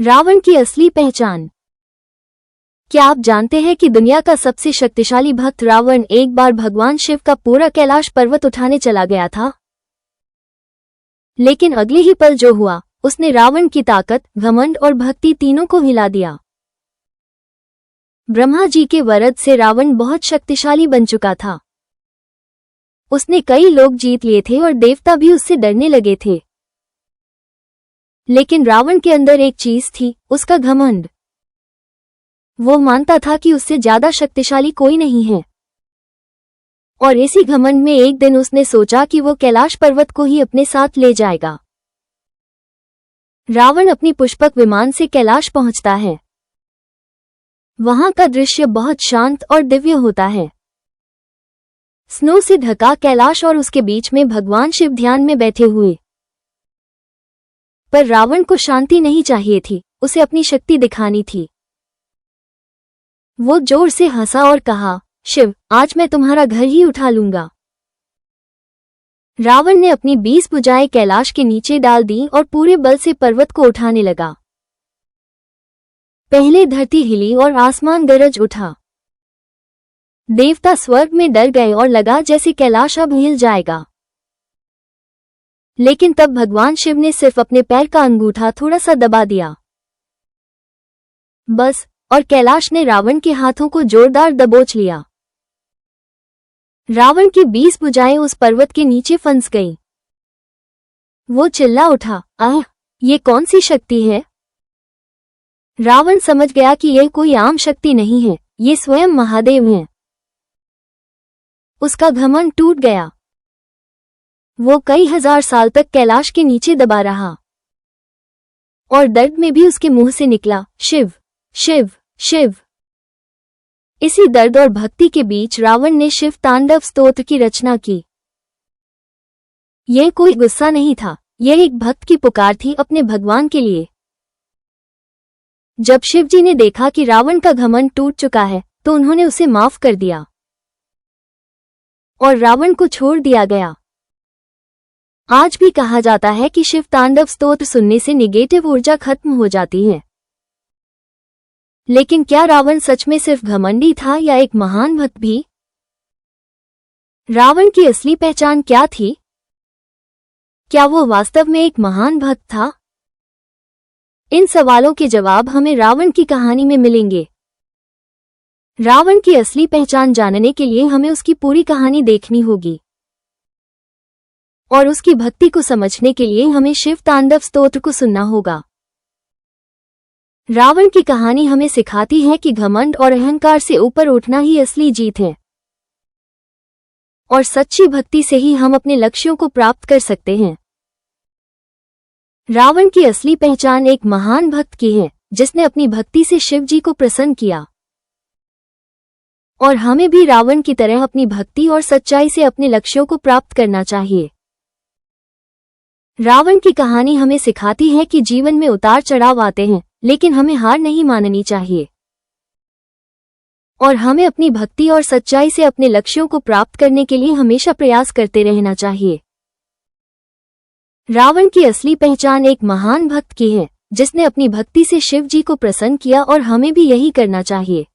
रावण की असली पहचान। क्या आप जानते हैं कि दुनिया का सबसे शक्तिशाली भक्त रावण एक बार भगवान शिव का पूरा कैलाश पर्वत उठाने चला गया था। लेकिन अगले ही पल जो हुआ, उसने रावण की ताकत, घमंड और भक्ति तीनों को हिला दिया। ब्रह्मा जी के वरद से रावण बहुत शक्तिशाली बन चुका था। उसने कई लोग जीत लिए थे और देवता भी उससे डरने लगे थे। लेकिन रावण के अंदर एक चीज थी, उसका घमंड। वो मानता था कि उससे ज्यादा शक्तिशाली कोई नहीं है। और इसी घमंड में एक दिन उसने सोचा कि वो कैलाश पर्वत को ही अपने साथ ले जाएगा। रावण अपनी पुष्पक विमान से कैलाश पहुंचता है। वहां का दृश्य बहुत शांत और दिव्य होता है। स्नो से ढका कैलाश और उसके बीच में भगवान शिव ध्यान में बैठे हुए। पर रावण को शांति नहीं चाहिए थी, उसे अपनी शक्ति दिखानी थी। वो जोर से हंसा और कहा, शिव, आज मैं तुम्हारा घर ही उठा लूंगा। रावण ने अपनी 20 भुजाएं कैलाश के नीचे डाल दी और पूरे बल से पर्वत को उठाने लगा। पहले धरती हिली और आसमान गरज उठा। देवता स्वर्ग में डर गए और लगा जैसे कैलाश अब हिल जाएगा। लेकिन तब भगवान शिव ने सिर्फ अपने पैर का अंगूठा थोड़ा सा दबा दिया, बस, और कैलाश ने रावण के हाथों को जोरदार दबोच लिया। रावण की 20 भुजाएं उस पर्वत के नीचे फंस गईं। वो चिल्ला उठा, आह, ये कौन सी शक्ति है? रावण समझ गया कि यह कोई आम शक्ति नहीं है, ये स्वयं महादेव हैं। उसका घमंड टूट गया। वो कई हजार साल तक कैलाश के नीचे दबा रहा और दर्द में भी उसके मुंह से निकला, शिव, शिव, शिव। इसी दर्द और भक्ति के बीच रावण ने शिव तांडव स्तोत्र की रचना की। यह कोई गुस्सा नहीं था, यह एक भक्त की पुकार थी अपने भगवान के लिए। जब शिवजी ने देखा कि रावण का घमंड टूट चुका है, तो उन्होंने उसे माफ कर दिया और रावण को छोड़ दिया गया। आज भी कहा जाता है कि शिव तांडव स्तोत्र सुनने से निगेटिव ऊर्जा खत्म हो जाती है। लेकिन क्या रावण सच में सिर्फ घमंडी था या एक महान भक्त भी? रावण की असली पहचान क्या थी? क्या वो वास्तव में एक महान भक्त था? इन सवालों के जवाब हमें रावण की कहानी में मिलेंगे। रावण की असली पहचान जानने के लिए हमें उसकी पूरी कहानी देखनी होगी और उसकी भक्ति को समझने के लिए हमें शिव तांडव स्तोत्र को सुनना होगा। रावण की कहानी हमें सिखाती है कि घमंड और अहंकार से ऊपर उठना ही असली जीत है और सच्ची भक्ति से ही हम अपने लक्ष्यों को प्राप्त कर सकते हैं। रावण की असली पहचान एक महान भक्त की है, जिसने अपनी भक्ति से शिव जी को प्रसन्न किया। और हमें भी रावण की तरह अपनी भक्ति और सच्चाई से अपने लक्ष्यों को प्राप्त करना चाहिए। रावण की कहानी हमें सिखाती है कि जीवन में उतार चढ़ाव आते हैं, लेकिन हमें हार नहीं माननी चाहिए और हमें अपनी भक्ति और सच्चाई से अपने लक्ष्यों को प्राप्त करने के लिए हमेशा प्रयास करते रहना चाहिए। रावण की असली पहचान एक महान भक्त की है, जिसने अपनी भक्ति से शिव जी को प्रसन्न किया और हमें भी यही करना चाहिए।